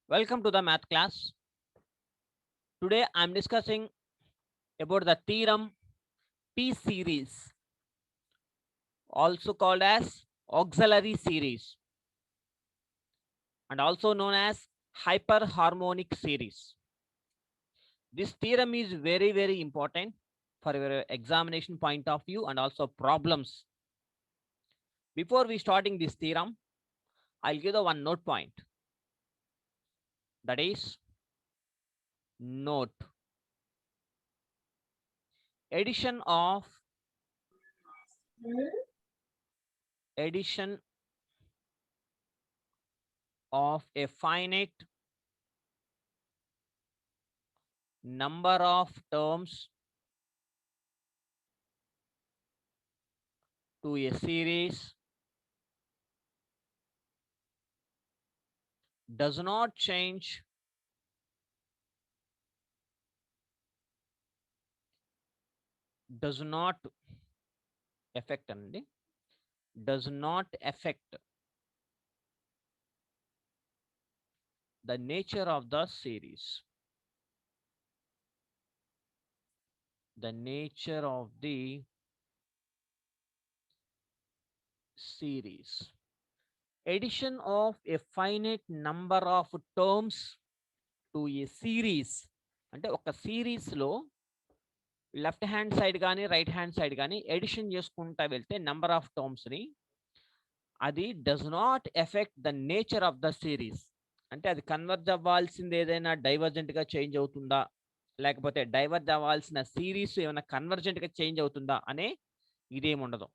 Welcome to the math class. Today I am discussing about the theorem P series, also called as auxiliary series and also known as hyperharmonic series. This theorem is very important for your examination point of view and also problems. Before we starting this theorem, I'll give the one note point, that is note addition addition of a finite number of terms to a series does not change does not affect అండి does not affect the nature of the series, the nature of the series. Addition of a finite number of terms to a series అంటే ఒక series లో left hand side కానీ right hand side కానీ edition చేసుకుంటా వెళ్తే number of terms ని అది does not effect the nature of the series. అంటే అది కన్వర్జ్ అవ్వాల్సింది ఏదైనా డైవర్జెంట్ గా చేంజ్ అవుతుందా, లేకపోతే డైవర్జ్ అవ్వాల్సిన సిరీస్ ఏమైనా కన్వర్జెంట్ గా చేంజ్ అవుతుందా అనే ఇదేమి ఉండదు.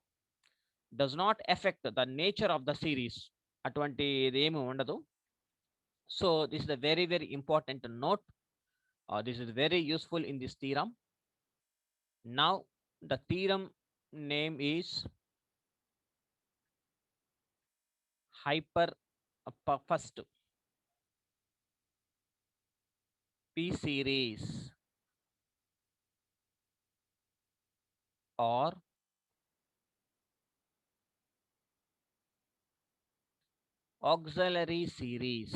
Does not effect the nature of the series, అటువంటి ఇదేమి ఉండదు. So this is the very important note. This is very useful in this theorem. Now the theorem name is hyper first P series or auxiliary series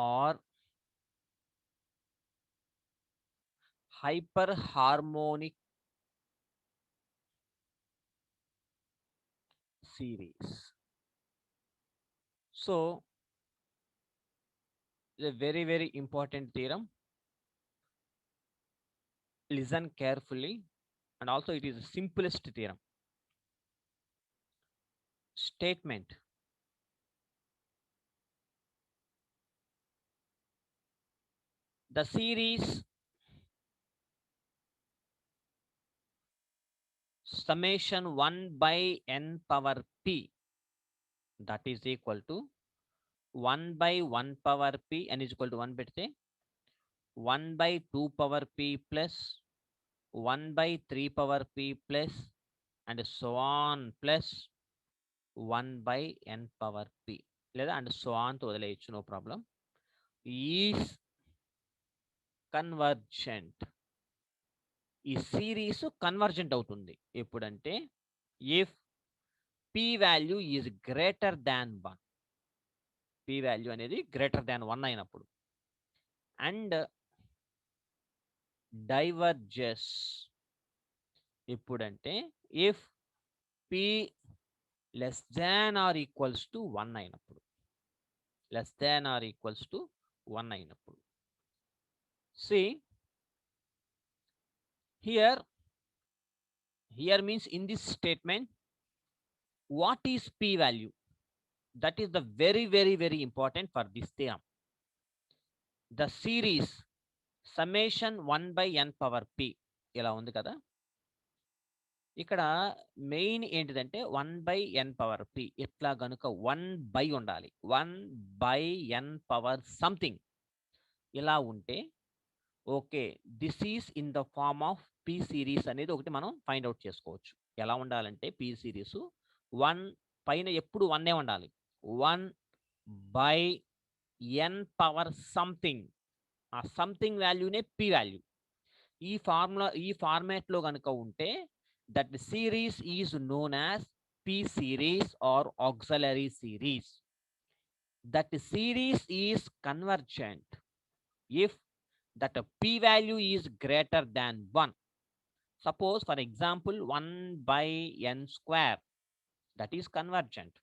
or hyperharmonic series. So a very important theorem. Listen carefully, and also it is the simplest theorem. Statement: the series summation 1 by n power p, that is equal to 1 by 1 power p, n is equal to 1 పెడితే 1 by 2 power p plus 1 by 3 power p plus and so on plus 1 by n power p, లేదా and so on తో వదిలేయచ్చు, no problem. Is convergent. ఈ series convergent అవుతుంది ఎప్పుడంటే if p value is greater than 1, p value అనేది greater than 1 అయినప్పుడు, and diverges ఎప్పుడంటే if p less than or equals to 1 అయినప్పుడు, less than or equals to 1 అయినప్పుడు. See here means in this statement what is p value, that is the very important for this theorem. The series summation 1 by n power p ఇలా ఉంది కదా. ఇక్కడ main ఏంటిదంటే 1 by n power p, ఇట్లా గనుక 1 by ఉండాలి, 1 by n power something ఇలా ఉంటే okay, this is in the form of p series అనేది ఒకటి మనం ఫైండ్ అవుట్ చేసుకోవచ్చు. ఎలా ఉండాలంటే p సిరీస్ 1 పైన ఎప్పుడు 1 ఉండాలి, 1 by n పవర్ సంథింగ్, ఆ సంథింగ్ వాల్యూనే p వాల్యూ. ఈ ఫార్ములా ఈ ఫార్మాట్ లో కనుక ఉంటే that series is known as P series or auxiliary series. That series is convergent if that p value is greater than 1. Suppose for example 1 by n square, that is convergent.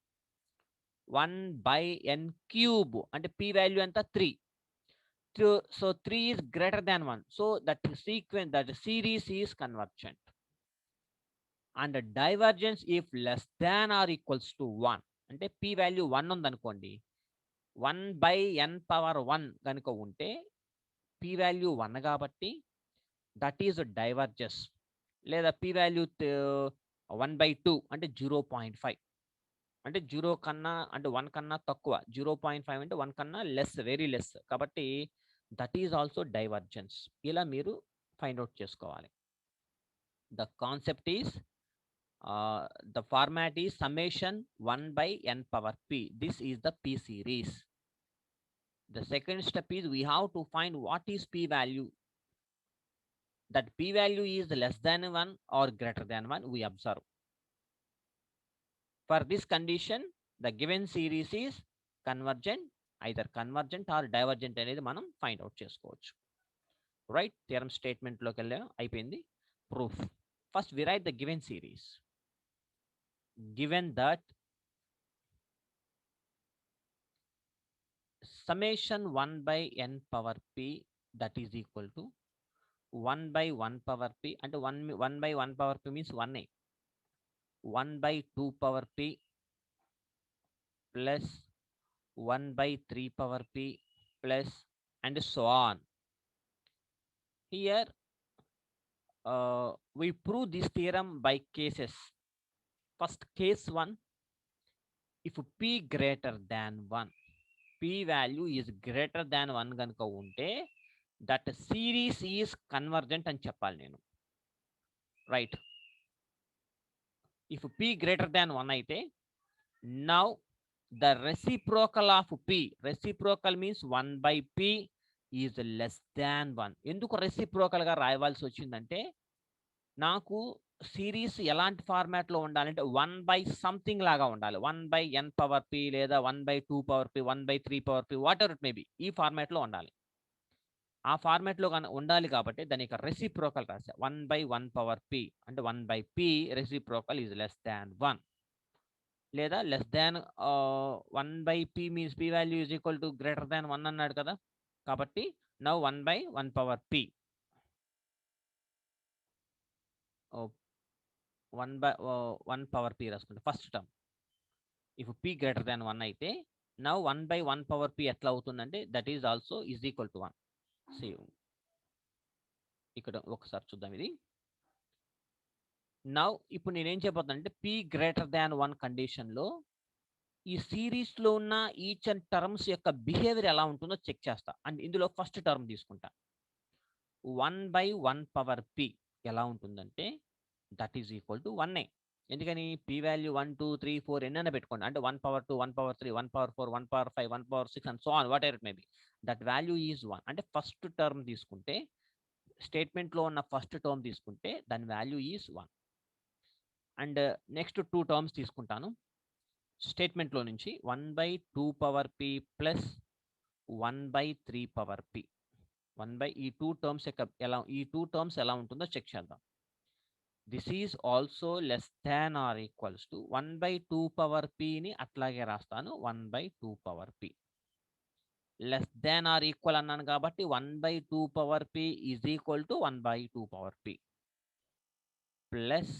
1 by n cube and p value anta 3. So 3 is greater than 1. So that series is convergent. And the divergence if less than or equals to 1. అంటే p value 1 ఉందనుకోండి, 1 by n power 1 కనుక ఉంటే p value 1 కాబట్టి that is diverges. లేదా p value 1/2 అంటే 0.5 అంటే 0 కన్నా అంటే 1 కన్నా తక్కువ, 0.5 అంటే 1 కన్నా లెస్, వెరీ లెస్, కాబట్టి దట్ ఈజ్ ఆల్సో డైవర్జెన్స్. ఇలా మీరు ఫైండ్ అవుట్ చేసుకోవాలి. The concept is the format is summation 1 by n power p. This is the p series. The second step is we have to find what is p value. That p value is less than 1 or greater than 1 we observe. For this condition the given series is convergent, either convergent or divergent అనేది మనం find out చేసుకోవచ్చు. Right, theorem statement లోకి వెళ్ళాం, అయిపోయింది. Proof. First we write the given series. Given that summation 1 by n power p that is equal to 1 by 1 power p and 1 by 1 power p means 1a, 1 by 2 power p plus 1 by 3 power p plus and so on. Here we prove this theorem by cases. First case 1, if p greater than 1, p value is greater than 1 కనుక ఉంటే that series is convergent అని చెప్పాలి నేను. Right, if p greater than 1 అయితే now the reciprocal of p, reciprocal means 1 by p is less than 1. ఎందుకు reciprocal గా రాయవలసి వచ్చిందంటే నాకు సిరీస్ ఎలాంటి ఫార్మాట్ లో ఉండాలంటే 1 by సంథింగ్ లాగా ఉండాలి. 1 by n పవర్ p లేదా 1 by 2 power p, 1 by 3 power p, what ever it may be, ఈ ఫార్మాట్ లో ఉండాలి. ఆ ఫార్మాట్ లో ఉండాలి కాబట్టి దాని యొక్క రెసిప్రోకల్ రాసా 1 by 1 పవర్ p అంటే 1 by p reciprocal is less than 1 లేదా less than 1 by p means p value is equal to greater than 1 అన్నాడు కదా, కాబట్టి now 1 by 1 power p 1 by 1 power p రాసుకుంటే first term if p greater than 1 అయితే now 1 by 1 power p ఎట్లా అవుతుందంటే that is also is equal to 1. Save, ఇక్కడ ఒకసారి చూద్దాం ఇది. నౌ ఇప్పుడు నేనేం చెప్పబోతున్నానంటే p గ్రేటర్ దాన్ 1 కండిషన్లో ఈ సిరీస్ లో ఉన్న ఈచ్ అండ్ టర్మ్స్ యొక్క బిహేవియర్ ఎలా ఉంటుందో చెక్ చేస్తా. అండ్ ఇందులో ఫస్ట్ టర్మ్ తీసుకుంటా 1 by 1 పవర్ p ఎలా ఉంటుందంటే that is equal to 1a. ఎందుకని p వాల్యూ 1 2 3 4 ఎన్నైనా పెట్టుకోండి, అంటే 1 power 2 1 power 3 1 power 4 1 power 5 1 power 6 and so on what ever it may be, that value is 1. అంటే ఫస్ట్ టర్మ్ తీసుకుంటే స్టేట్మెంట్ లో ఉన్న ఫస్ట్ టర్మ్ తీసుకుంటే దాని value is 1. And next 2 terms తీసుకుంటాను స్టేట్మెంట్ లో నుంచి 1 by 2 power p plus 1 by 3 power p. 1 by ఈ 2 టర్మ్స్ ఎలా ఉంటుందో చెక్ చేద్దాం. This is also less than or equals to 1 by 2 power p ని అట్లాగే రాస్తాను 1 by 2 power p. Less than are equal అన్నాను కాబట్టి 1 by 2 power p is equal to 1 by 2 power p plus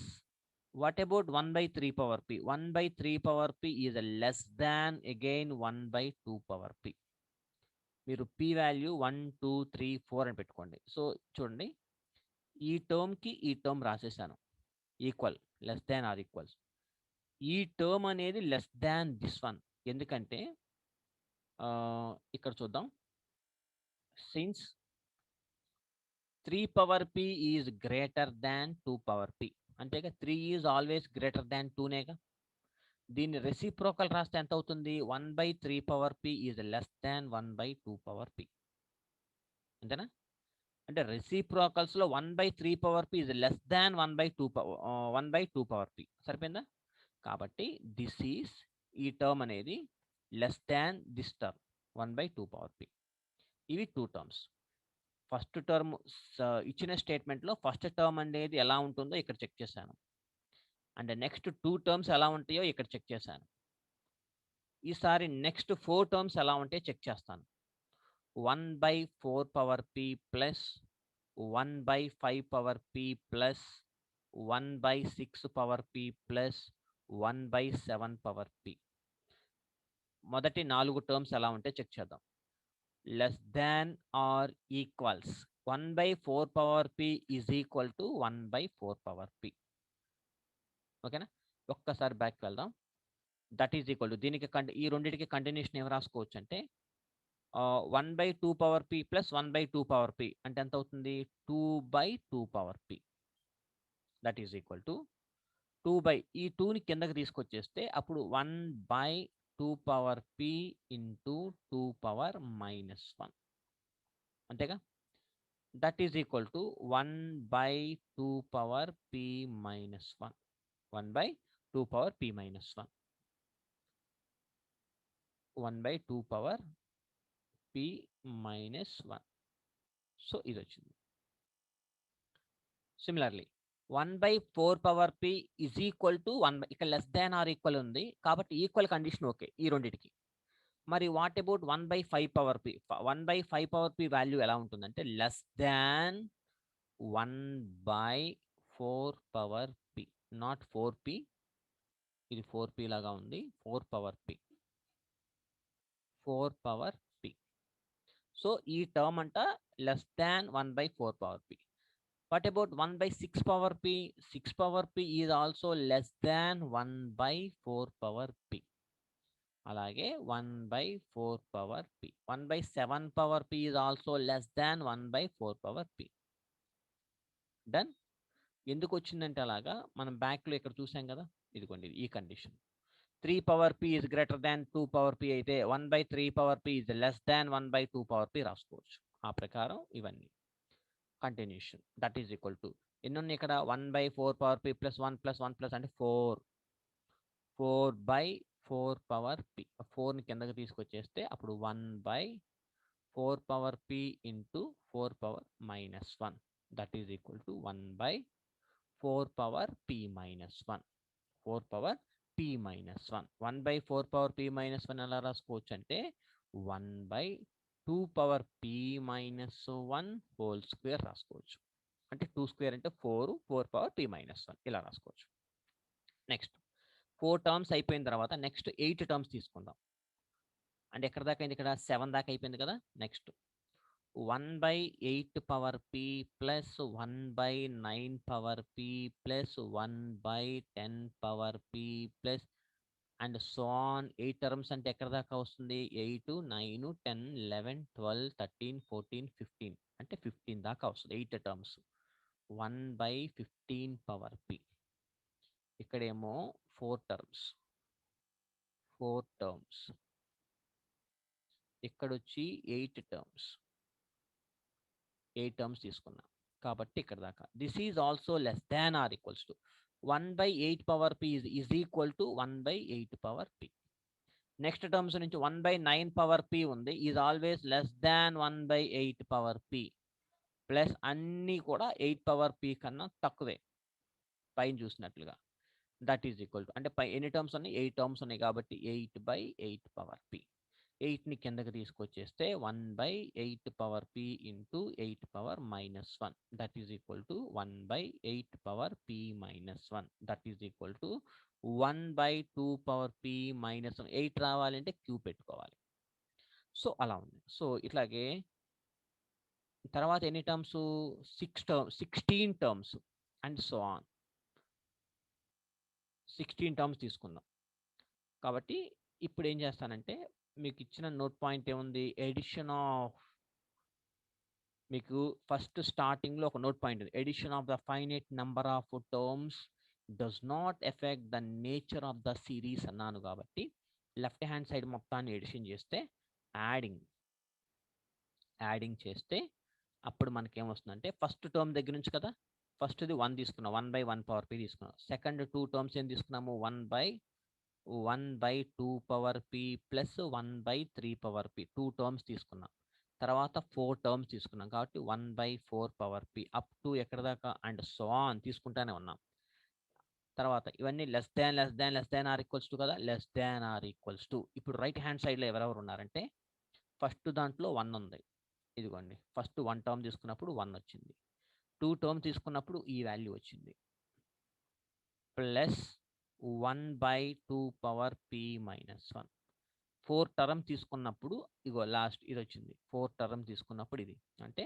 what about 1 by 3 power p? 1 by 3 power p is less than again 1 by 2 power p. మీరు p value 1 2 3 4 అని పెట్టుకోండి. So చూడండి, ఈ term కి ఈ term రాసేసాను equal, less than or equals. ఈ term అనేది లెస్ దాన్ దిస్ వన్, ఎందుకంటే ఇక్కడ చూద్దాం, since 3 power p is greater than 2 power p, అంతేగా 3 ఈజ్ ఆల్వేస్ గ్రేటర్ దాన్ 2నేగా. దీన్ని రెసిప్రోకల్ రాస్తే ఎంత అవుతుంది, 1 by 3 power p is less than 1 by 2 power p, అంతేనా. అంటే రెసిప్రోకల్స్ లో 1 by 3 power p is less than 1 by 2 power p. సరిపోయిందా. కాబట్టి దిస్ ఈస్ ఈ టర్మ్ అనేది less than this term 1/2 power P. ఇవి 2 టర్మ్స్. ఫస్ట్ టర్మ్ ఇచ్చిన స్టేట్మెంట్లో first term అనేది ఎలా ఉంటుందో ఇక్కడ చెక్ చేశాను. అండ్ నెక్స్ట్ 2 టర్మ్స్ ఎలా ఉంటాయో ఇక్కడ చెక్ చేశాను. ఈసారి నెక్స్ట్ 4 టర్మ్స్ ఎలా ఉంటాయో చెక్ చేస్తాను. 1/4 power P plus 1/5 power P plus 1/6 power P plus 1/7 power P. మొదటి 4 టర్మ్స్ ఎలా ఉంటే చెక్ చేద్దాం. Less than or equals 1/4 power P is equal to 1/4 power P. ఓకేనా? ఒక్కసారి బ్యాక్ వెళ్దాం. దట్ ఈజ్ ఈక్వల్ టు దీనికి ఈ రెండింటికి కంటిన్యూషన్ ఏం రాసుకోవచ్చు అంటే 1/2 power P plus 1/2 power P అంటే ఎంత అవుతుంది? 2/2 power P. That is equal to ఈ 2ని కిందకి తీసుకొచ్చేస్తే అప్పుడు 1/2 పవర్ పి ఇంటూ 2 పవర్ -1 అంతేగా? That is equal to 1/2 power p -1 1/2 power p -1 1/2 power p -1. So ఇది వచ్చింది. Similarly 1/4 power P is equal to 1 ఇక్కడ లెస్ దాన్ ఆర్ ఈక్వల్ ఉంది కాబట్టి ఈక్వల్ కండిషన్ ఓకే ఈ రెండింటికి. మరి what about 1/5 power P? 1/5 power P value ఎలా ఉంటుందంటే less than 1/4 power P, not 4p. ఇది 4p లాగా ఉంది. 4 power P, 4 power P. So ఈ టర్మ్ అంట less than 1/4 power P. What about 1/6 power p? 6 power p is also less than 1/4 power p. అలాగే 1/4 power p. 1/7 power p is also less than 1/4 power p. Done. ఎందుకు వచ్చిందంటే అలాగా మనం బ్యాక్లో ఇక్కడ చూసాం కదా, ఇదిగోండి ఈ condition. 3 power p is greater than 2 power p అయితే 1/3 power p is less than 1/2 power p రాసుకోవచ్చు. ఆ ప్రకారం ఇవన్నీ continuation. That is equal to ఎన్ని ఉన్నాయి ఇక్కడ? 1/4 power P plus 1 plus 1 plus అంటే 4/4 పవర్ పి. 4ని కిందకి తీసుకొచ్చేస్తే అప్పుడు 1/4 power p into 4 power -1. That is equal to 1/4 power p -1. 4 power p -1. 1/4 power p -1 ఎలా రాసుకోవచ్చు అంటే 1/2 పవర్ పి -1 హోల్ స్క్వేర్ రాసుకోవచ్చు. అంటే 2 స్క్వేర్ అంటే 4 పవర్ పి -1 ఇలా రాసుకోవచ్చు. నెక్స్ట్ 4 టర్మ్స్ అయిపోయిన తర్వాత నెక్స్ట్ 8 టర్మ్స్ తీసుకుందాం. అంటే ఎక్కడ దాకా అయింది? ఇక్కడ 7 దాకా అయిపోయింది కదా. Next 1/8 power P plus 1/9 power P plus 1/10 power P plus and so on 8 terms అంటే ఎక్కడ దాకా వస్తుంది? 8, 9, 10, 11, 12, 13, 14, 15 అంటే 15 దాకా వస్తుంది 8 టర్మ్స్. 1/15 power P. ఇక్కడేమో 4 టర్మ్స్ ఇక్కడ వచ్చి 8 టర్మ్స్ తీసుకున్నాం కాబట్టి ఇక్కడ దాకా. This is also less than or equals to 1/8 power P is equal to 1/8 power P. Next terms నుంచి 1/9 పవర్ పి ఉంది, is always less than 1/8 power P. Plus అన్నీ కూడా 8 పవర్ పి కన్నా తక్కువే పైన చూసినట్లుగా. దట్ ఈజ్ ఈక్వల్ టు అంటే ఎన్ని టర్మ్స్ ఉన్నాయి? 8 టర్మ్స్ ఉన్నాయి కాబట్టి 8/8 పవర్ పి. 8ని కిందకి తీసుకొచ్చేస్తే 1/8 power p into 8 power -1. That is equal to 1/8 power p -1. That is equal to 1/2 power p -1. 8 రావాలంటే క్యూ పెట్టుకోవాలి. సో అలా ఉంది. సో ఇట్లాగే తర్వాత ఎన్ని terms? 16 terms and so on 16 terms తీసుకుందాం. కాబట్టి ఇప్పుడు ఏం చేస్తానంటే మీకు ఇచ్చిన నోట్ పాయింట్ ఏముంది? ఎడిషన్ ఆఫ్, మీకు ఫస్ట్ స్టార్టింగ్లో ఒక నోట్ పాయింట్ ఉంది. Addition of the finite number of terms does not effect the nature of the series అన్నాను కాబట్టి లెఫ్ట్ హ్యాండ్ సైడ్ మొత్తాన్ని ఎడిషన్ చేస్తే యాడింగ్ చేస్తే అప్పుడు మనకి ఏమొస్తుందంటే ఫస్ట్ టర్మ్ దగ్గర నుంచి కదా, ఫస్ట్ది 1 తీసుకున్నాం, 1/1 పవర్ p తీసుకున్నాం. సెకండ్ 2 టర్మ్స్ ఏం తీసుకున్నాము, 1/2 power p plus 1/3 power p 2 terms తీసుకున్నాం. తర్వాత 4 టర్మ్స్ తీసుకున్నాం కాబట్టి 1/4 పవర్ p అప్ టు ఎక్కడ దాకా అండ్ సో ఆన్ తీసుకుంటానే ఉన్నాం. తర్వాత ఇవన్నీ less than or equals to కదా, less than or equals to. ఇప్పుడు రైట్ హ్యాండ్ సైడ్లో ఎవరెవరు ఉన్నారంటే ఫస్ట్ దాంట్లో 1 ఉంది, ఇదిగోండి ఫస్ట్ 1 టర్మ్ తీసుకున్నప్పుడు 1 వచ్చింది, 2 టర్మ్ తీసుకున్నప్పుడు ఈ వాల్యూ వచ్చింది, plus 1/2 power p minus 1. 4 term తీసుకున్నప్పుడు ఇగో లాస్ట్ ఇది వచ్చింది, 4 టర్మ్ తీసుకున్నప్పుడు ఇది అంటే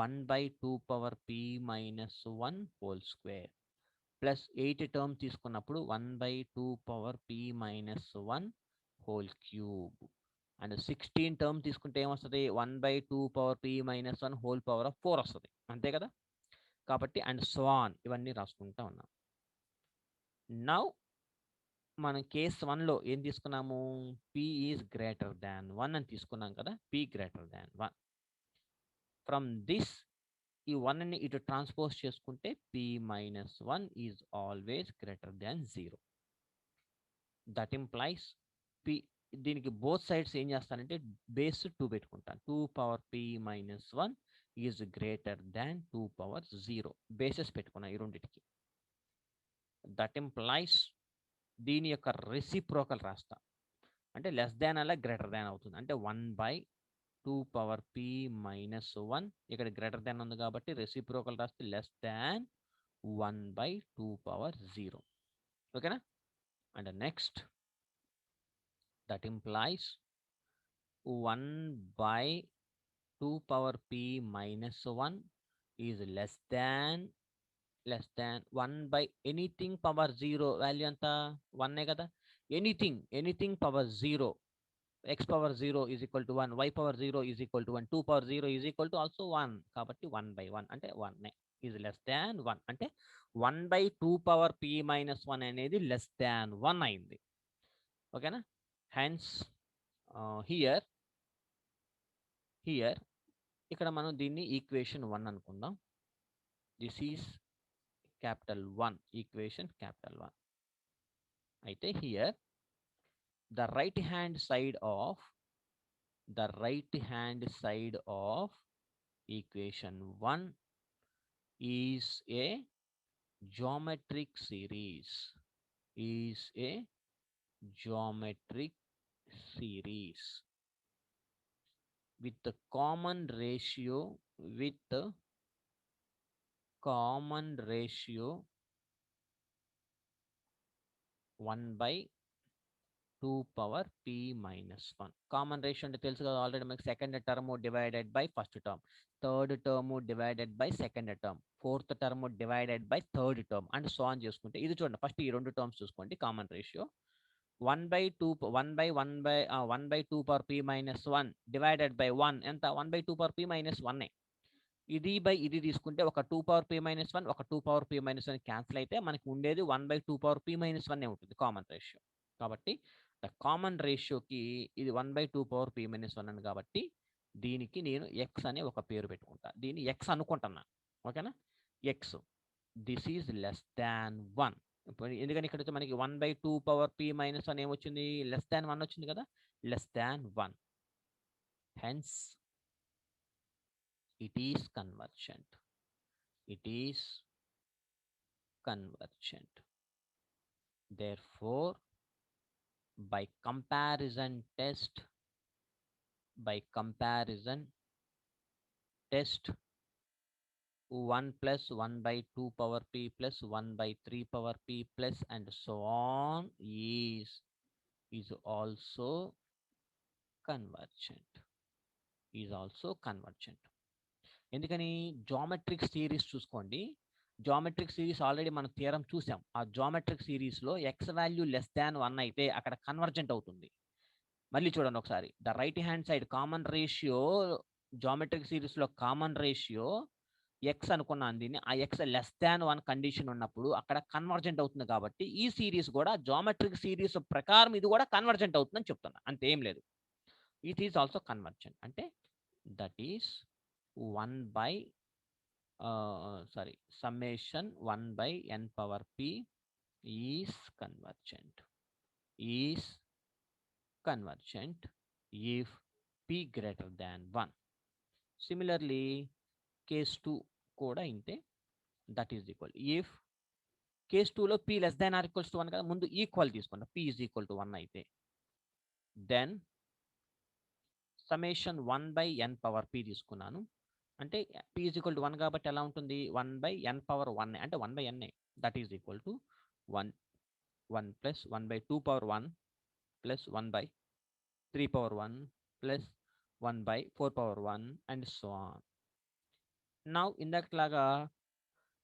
1/2 power p minus 1 whole square plus 8 term తీసుకున్నప్పుడు 1/2 power p minus 1 whole cube and 16 term తీసుకుంటే ఏమొస్తుంది, 1/2 power p minus 1 whole power of 4 వస్తుంది, అంతే కదా. కాబట్టి అండ్ సో ఆన్ ఇవన్నీ రాసుకుంటా ఉన్నాం. నౌ మనం కేస్ 1లో ఏం తీసుకున్నాము, p ఈజ్ గ్రేటర్ దాన్ 1 అని తీసుకున్నాం కదా, p greater than 1. From this ఈ 1ని ఇటు ట్రాన్స్పోజ్ చేసుకుంటే p minus 1 is always greater than 0. That implies p, దీనికి బోత్ సైడ్స్ ఏం చేస్తానంటే బేస్ 2 పెట్టుకుంటాను, 2 power p minus 1 is greater than 2 power 0 bases పెట్టుకున్నాను ఈ రెండింటికి. దట్ ఇంప్లైస్ దీని యొక్క రెసిప్రోకల్ రాస్తా, అంటే లెస్ దాన్ అలా గ్రేటర్ దాన్ అవుతుంది, అంటే 1/2 పవర్ p మైనస్ 1 ఇక్కడ గ్రేటర్ దాన్ ఉంది కాబట్టి రెసిప్రోకల్ రాస్తే లెస్ దాన్ 1/2 పవర్ 0. ఓకేనా. And next that implies 1/2 power p minus 1 is less than 1 by anything power 0 value ఎంత 1 కదా, anything power 0, x power 0 is equal to 1, y power 0 is equal to 1, 2 power 0 is equal to also 1, కాబట్టి 1/1 అంటే 1 is less than 1, అంటే 1/2 power p minus 1 అనేది less than 1 అయింది. ఓకేనా. Hence here ఇక్కడ మనం దీన్ని ఈక్వేషన్ 1 అనుకుందాం. This is capital 1, equation capital 1. అయితే here the right hand side of equation 1 is a geometric series, with the common ratio 1/2 power p minus 1. Common ratio అంటే తెలుసు కదా ఆల్రెడీ మనకి, second term divided by first term, third term divided by second term, fourth term divided by third term and so on చేసుకుంటే ఇది చూడండి, first ఈ రెండు terms చూసుకోండి. Common ratio 1/2 power p minus 1 divided by 1 ఎంత, 1/2 power p minus 1. ఇది by ఇది తీసుకుంటే ఒక 2 పవర్ p మైనస్ 1, ఒక 2 పవర్ p మైనస్ 1 క్యాన్సిల్ అయితే మనకి ఉండేది 1/2 పవర్ p మైనస్ 1 ఉంటుంది కామన్ రేషియో. కాబట్టి ద కామన్ రేషియోకి ఇది 1/2 పవర్ p మైనస్ 1 అని, కాబట్టి దీనికి నేను ఎక్స్ అనే ఒక పేరు పెట్టుకుంటా, దీన్ని ఎక్స్ అనుకుంటున్నా. ఓకేనా, X this is less than 1. ఎందుకని ఇక్కడ మనకి 1/2 పవర్ p మైనస్ 1 ఏమొచ్చింది, లెస్ దాన్ 1 వచ్చింది కదా, less than 1. Hence it is convergent. Therefore by comparison test 1 plus 1/2 power p plus 1/3 power p plus and so on is also convergent. ఎందుకని, geometric series చూసుకోండి, geometric series already మనం theorem చూసాం. ఆ geometric సిరీస్లో X value less than 1 అయితే అక్కడ convergent అవుతుంది. మళ్ళీ చూడండి ఒకసారి, the right hand side common ratio, geometric సిరీస్లో కామన్ రేషియో ఎక్స్ అనుకున్నాను దీన్ని, ఆ ఎక్స్ లెస్ దాన్ 1 కండిషన్ ఉన్నప్పుడు అక్కడ కన్వర్జెంట్ అవుతుంది. కాబట్టి ఈ సిరీస్ కూడా జామెట్రిక్ సిరీస్ ప్రకారం ఇది కూడా కన్వర్జెంట్ అవుతుందని చెప్తున్నా, అంతేం లేదు. ఇట్ ఈస్ ఆల్సో కన్వర్జెంట్ అంటే that is 1/2 sorry, summation 1 by n power p is convergent. Is convergent if p greater than 1. Similarly, case 2 కూడా ఇంతే. That is equal if case 2లో p less than or equals to 1 కదా, ముందు equal తీసుకుంటా, p is equal to 1 అయితే then summation 1 by n power p తీసుకున్నాను. అంటే p is equal to 1 కాబట్టి ఎలా ఉంటుంది, 1 బై n పవర్ 1 అంటే 1 by n. That is equal to 1 plus 1 by 2 power 1 plus 1 by 3 power 1 plus 1 by 4 power 1 and so on. Now ఇందాకలాగా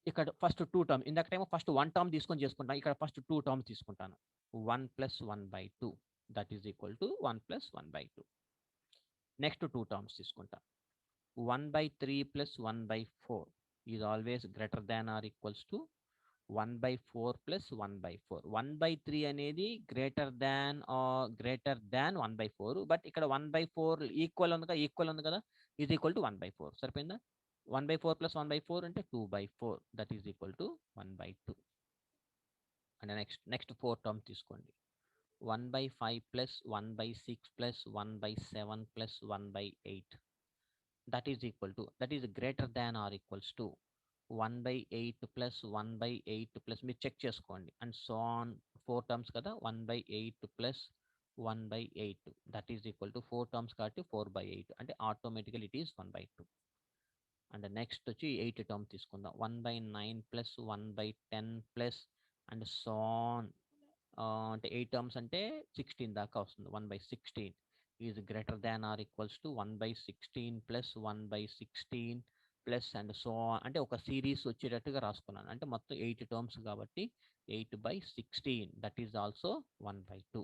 ఇక్కడ first 2 term, ఇందాకటేమో first 1 term తీసుకొని చేసుకుంటాను, ఇక్కడ ఫస్ట్ 2 టర్మ్స్ తీసుకుంటాను. 1 plus 1 by 2 that is equal to 1 plus 1 by 2. Next 2 terms తీసుకుంటా. 1 by 3 plus 1 by 4 is always greater than or equals to 1 by 4 plus 1 by 4. 1 by 3 అనేది greater than or greater than 1 by 4. But ఇక్కడ 1 by 4 equal ఉంది కదా, is equal to 1 by 4. సరిపోయిందా? 1 by 4 plus 1 by 4 అంటే 2 by 4. That is equal to 1 by 2. And next 4 term తీసుకోండి. 1 by 5 plus 1 by 6 plus 1 by 7 plus 1 by 8. That is equal to, that is greater than or equals to 1 by 8 plus 1 by 8 plus మీరు check చేసుకోండి and so on. 4 terms కదా, 1 by 8 plus 1 by 8 that is equal to 4 terms కాబట్టి 4 by 8 అంటే automatical it is 1 by 2. And next వచ్చి 8 term తీసుకుందాం. 1 by 9 plus 1 by 10 plus and so on. అంటే 8 terms అంటే 16 దాకా వస్తుంది. 1 by 16 is greater than or equals to 1 by 16 plus 1 by 16 plus and so on. అంటే ఒక సిరీస్ వచ్చేటట్టుగా రాసుకున్నాను. అంటే మొత్తం 8 టర్మ్స్ కాబట్టి 8 by 16 that is also 1 by 2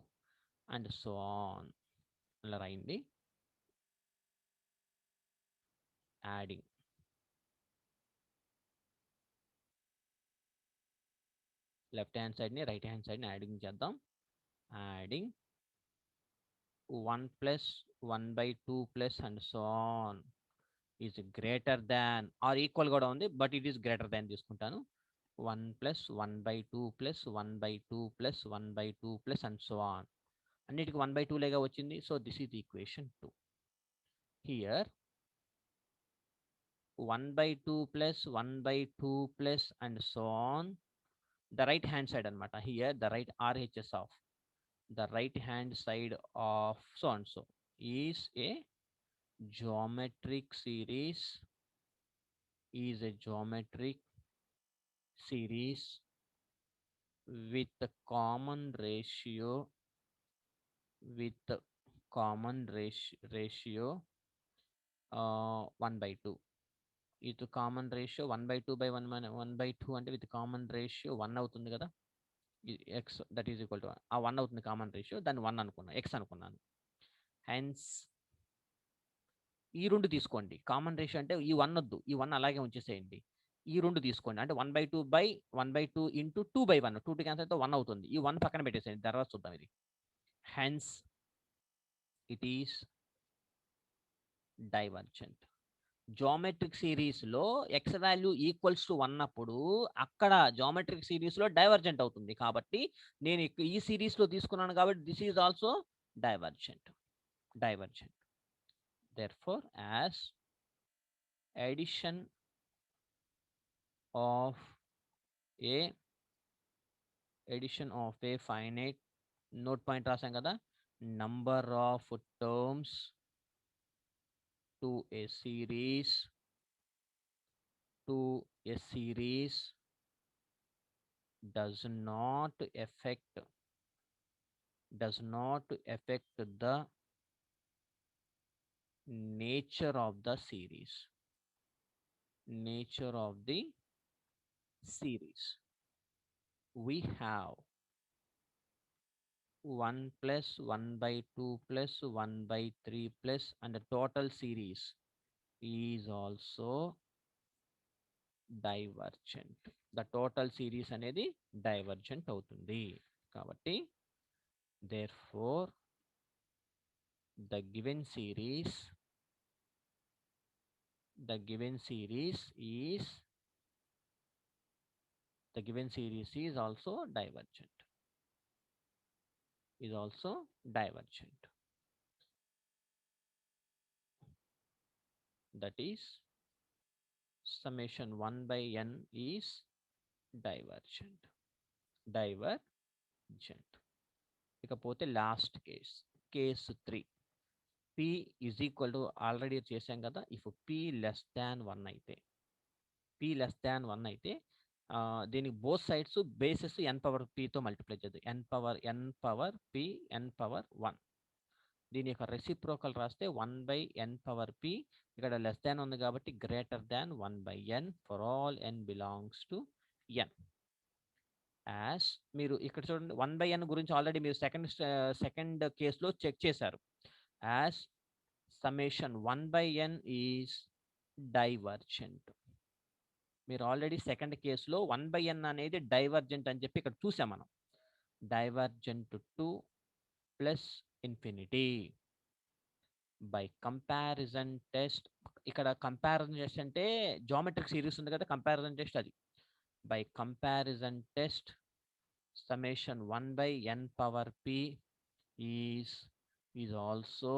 and so on. ఇలా రాయింది. యాడింగ్ లెఫ్ట్ హ్యాండ్ సైడ్ని రైట్ హ్యాండ్ సైడ్ని యాడింగ్ చేద్దాం. Adding 1 plus 1 by 2 plus and so on is greater than or equal కూడా ఉంది, but it is greater than తీసుకుంటాను. 1 plus 1 by 2 plus 1 by 2 plus 1 by 2 plus and so on. అన్నిటికి 1 by 2 లేగా వచ్చింది. So this is equation 2. Here 1 by 2 plus 1 by 2 plus and so on. The right hand side అనమాట. Here the right RHS of the right hand side of so and so is a geometric series, is a geometric series with the common ratio, with the common ratio 1 by 2. ఇది common ratio 1 by 2 by 1 by 2 అంటే with common ratio 1 అవుతుంది కదా, X that is equal to ఆ 1 అవుతుంది common ratio, దాన్ని 1 అనుకున్నాను, X అనుకున్నాను. Hence ఈ 2 తీసుకోండి. కామన్ రేషియో అంటే ఈ 1 వద్దు, ఈ 1 అలాగే ఉంచేసేయండి. ఈ 2 తీసుకోండి. అంటే 1 by 2 by 1 by 2 into 2 by 1, 2 cancel అయితే 1 అవుతుంది. ఈ 1 పక్కన పెట్టేసేయండి, తర్వాత చూద్దాం ఇది. Hence it is divergent. Geometric సిరీస్లో ఎక్స్ వాల్యూ ఈక్వల్స్ టు 1 అప్పుడు అక్కడ జామెట్రిక్ సిరీస్లో డైవర్జెంట్ అవుతుంది. కాబట్టి నేను ఈ సిరీస్లో తీసుకున్నాను కాబట్టి this is also divergent. Divergent. Therefore, as addition of a finite note point రాసాం కదా, number of terms to a series does not affect the nature of the series. We have 1 plus 1 by 2 plus 1 by 3 plus and the total series is also divergent. The total series అనేది divergent అవుతుంది. కాబట్టి therefore the given series the given series is also divergent. That is summation 1 by n is divergent. ఇకపోతే last case 3. p is equal to already చేసాం కదా. If p less than 1 అయితే దీనికి both sides bases n power p తో multiply చేద్దాం. n power p n power 1. దీని యొక్క reciprocal రాస్తే 1 by n పవర్ p. ఇక్కడ లెస్ దాన్ ఉంది కాబట్టి greater than 1 by n for all n belongs to n. As మీరు ఇక్కడ చూడండి 1 by n గురించి ఆల్రెడీ మీరు సెకండ్ కేసులో చెక్ చేశారు. As summation 1 by n is divergent. మీరు ఆల్రెడీ సెకండ్ కేసులో 1 by n అనేది డైవర్జెంట్ అని చెప్పి ఇక్కడ చూసాం మనం. Divergent to plus infinity by comparison test. ఇక్కడ కంపారిజన్ టెస్ట్ అంటే జామెట్రిక్ సిరీస్ ఉంది కదా, కంపారిజన్ టెస్ట్ అది. By comparison test summation 1 by n power p is also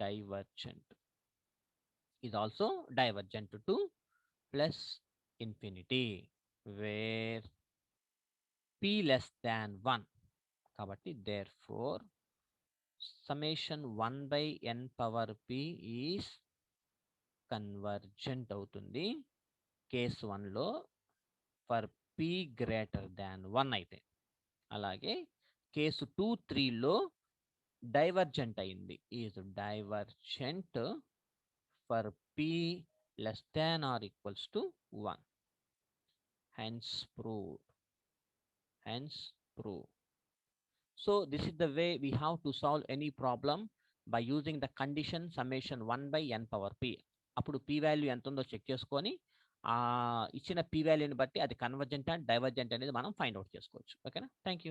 divergent. To plus infinity where p less than 1. కాబట్టి therefore summation 1 by n power p is convergent అవుతుంది case 1లో for p greater than 1 అయితే. అలాగే case 2, 3లో divergent అయింది. Is divergent for p less than or equals to 1. Hence proved. So this is the way we have to solve any problem by using the condition summation 1 by n power p. అప్పుడు p value ఎంత ఉందో check చేసుకొని ఇచ్చిన p వాల్యూని బట్టి అది convergent and divergent అనేది మనం ఫైండ్ అవుట్ చేసుకోవచ్చు. ఓకేనా? Thank you.